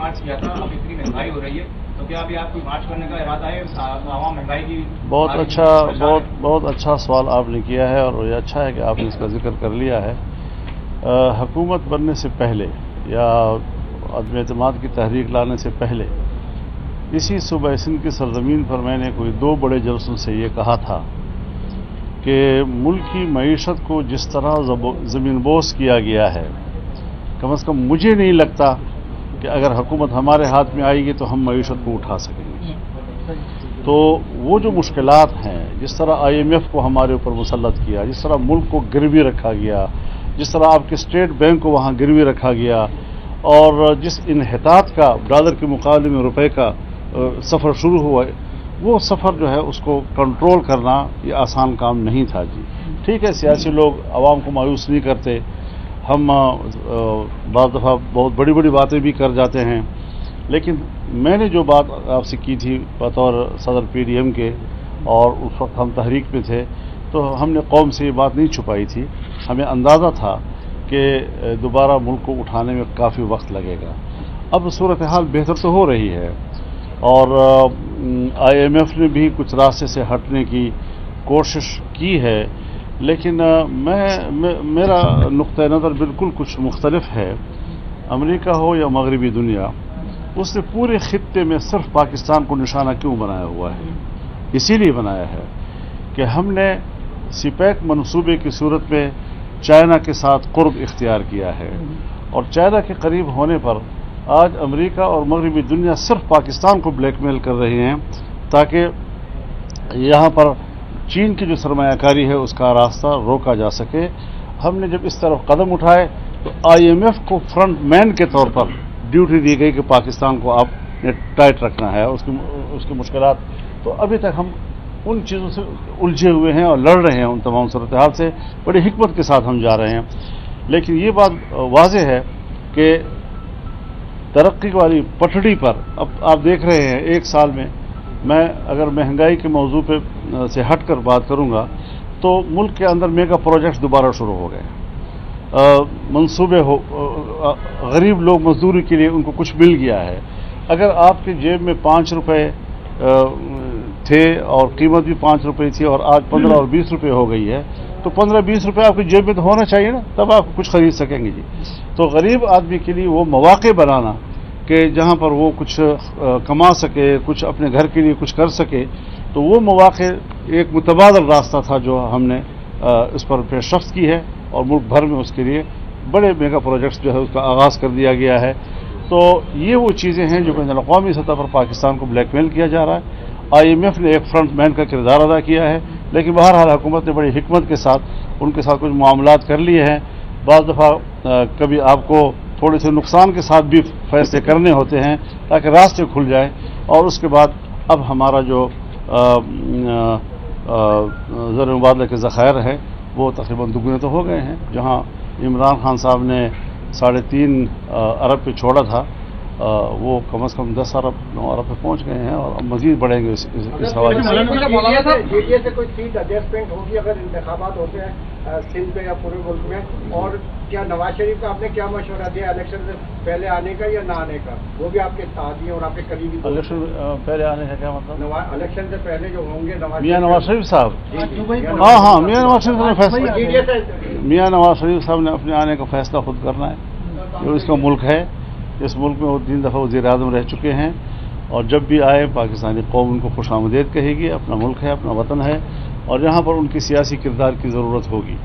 مارچ کیا تھا، اب اتنی مہنگائی ہو رہی ہے تو کیا ابھی آپ کوئی مارچ کرنے کا ارادہ ہے؟ عوام مہنگائی کی بہت اچھا سوال آپ نے کیا ہے، اور یہ اچھا ہے کہ آپ نے اس کا ذکر کر لیا ہے۔ حکومت بننے سے پہلے یا عدم اعتماد کی تحریک لانے سے پہلے اسی صوبہ سندھ کی سرزمین پر میں نے کوئی 2 بڑے جلسوں سے یہ کہا تھا کہ ملک کی معیشت کو جس طرح زمین بوس کیا گیا ہے، کم از کم مجھے نہیں لگتا کہ اگر حکومت ہمارے ہاتھ میں آئے گی تو ہم معیشت کو اٹھا سکیں گے۔ تو وہ جو مشکلات ہیں، جس طرح IMF کو ہمارے اوپر مسلط کیا، جس طرح ملک کو گروی رکھا گیا، جس طرح آپ کے اسٹیٹ بینک کو وہاں گروی رکھا گیا، اور جس انحطاط کا ڈالر کے مقابلے میں روپے کا سفر شروع ہوا، وہ سفر جو ہے اس کو کنٹرول کرنا یہ آسان کام نہیں تھا جی۔ ٹھیک ہے، سیاسی لوگ عوام کو مایوس نہیں کرتے، ہم بعض دفعہ بہت بڑی بڑی باتیں بھی کر جاتے ہیں، لیکن میں نے جو بات آپ سے کی تھی بطور صدر PDM کے، اور اس وقت ہم تحریک میں تھے، تو ہم نے قوم سے یہ بات نہیں چھپائی تھی۔ ہمیں اندازہ تھا کہ دوبارہ ملک کو اٹھانے میں کافی وقت لگے گا۔ اب صورتحال بہتر تو ہو رہی ہے، اور IMF نے بھی کچھ راستے سے ہٹنے کی کوشش کی ہے، لیکن میرا نقطہ نظر بالکل کچھ مختلف ہے۔ امریکہ ہو یا مغربی دنیا، اس نے پورے خطے میں صرف پاکستان کو نشانہ کیوں بنایا ہوا ہے؟ اسی لیے بنایا ہے کہ ہم نے CPEC منصوبے کی صورت میں چائنا کے ساتھ قرب اختیار کیا ہے، اور چائنا کے قریب ہونے پر آج امریکہ اور مغربی دنیا صرف پاکستان کو بلیک میل کر رہے ہیں تاکہ یہاں پر چین کی جو سرمایہ کاری ہے اس کا راستہ روکا جا سکے۔ ہم نے جب اس طرف قدم اٹھائے تو IMF کو فرنٹ مین کے طور پر ڈیوٹی دی گئی کہ پاکستان کو آپ نے ٹائٹ رکھنا ہے، اس کی مشکلات۔ تو ابھی تک ہم ان چیزوں سے الجھے ہوئے ہیں اور لڑ رہے ہیں، ان تمام صورتحال سے بڑی حکمت کے ساتھ ہم جا رہے ہیں، لیکن یہ بات واضح ہے کہ ترقی والی پٹڑی پر اب آپ دیکھ رہے ہیں 1 سال میں اگر مہنگائی کے موضوع پہ سے ہٹ کر بات کروں گا تو ملک کے اندر میگا پروجیکٹس دوبارہ شروع ہو گئے، منصوبے غریب لوگ مزدوری کے لیے ان کو کچھ مل گیا ہے۔ اگر آپ کی جیب میں 5 روپے تھے اور قیمت بھی 5 روپے تھی اور آج 15 اور 20 روپے ہو گئی ہے، تو 15-20 روپے آپ کی جیب میں تو ہونا چاہیے نا، تب آپ کچھ خرید سکیں گے جی۔ تو غریب آدمی کے لیے وہ مواقع بنانا کہ جہاں پر وہ کچھ کما سکے، کچھ اپنے گھر کے لیے کچھ کر سکے، تو وہ مواقع ایک متبادل راستہ تھا جو ہم نے اس پر پیش رفت کی ہے، اور ملک بھر میں اس کے لیے بڑے میگا پروجیکٹس جو ہے اس کا آغاز کر دیا گیا ہے۔ تو یہ وہ چیزیں ہیں جو بین الاقوامی سطح پر پاکستان کو بلیک میل کیا جا رہا ہے۔ IMF نے ایک فرنٹ مین کا کردار ادا کیا ہے، لیکن بہرحال حکومت نے بڑی حکمت کے ساتھ ان کے ساتھ کچھ معاملات کر لیے ہیں۔ بعض دفعہ کبھی آپ کو تھوڑے سے نقصان کے ساتھ بھی فیصلے کرنے ہوتے ہیں تاکہ راستے کھل جائیں، اور اس کے بعد اب ہمارا جو زر مبادلہ کے ذخائر ہے وہ تقریباً دگنے تو ہو گئے ہیں۔ جہاں عمران خان صاحب نے 3.5 ارب پہ چھوڑا تھا، وہ کم از کم 10 ارب 9 ارب پہ پہنچ گئے ہیں، اور اب مزید بڑھیں گے اس حوالے سے۔ DDA سے کوئی سیٹ ایڈجسٹمنٹ ہوگی اگر انتخابات ہوتے ہیں سندھ پہ یا پورے ملک میں؟ اور کیا نواز شریف کا آپ نے کیا مشورہ دیا الیکشن سے پہلے آنے کا یا نہ آنے کا؟ وہ بھی آپ کے ساتھی ہیں اور آپ کے قریبی۔ الیکشن پہلے آنے کا کیا مطلب؟ الیکشن سے پہلے جو ہوں گے میاں نواز شریف صاحب، ہاں میاں نواز شریف نے فیصلہ، میاں نواز شریف صاحب نے اپنے آنے کا فیصلہ خود کرنا ہے۔ جو اس کا ملک ہے، اس ملک میں وہ 3 دفعہ وزیر اعظم رہ چکے ہیں، اور جب بھی آئے پاکستانی قوم ان کو خوش آمدید کہے گی۔ اپنا ملک ہے، اپنا وطن ہے، اور یہاں پر ان کی سیاسی کردار کی ضرورت ہوگی۔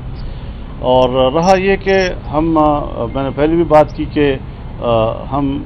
اور رہا یہ کہ میں نے پہلے بھی بات کی کہ ہم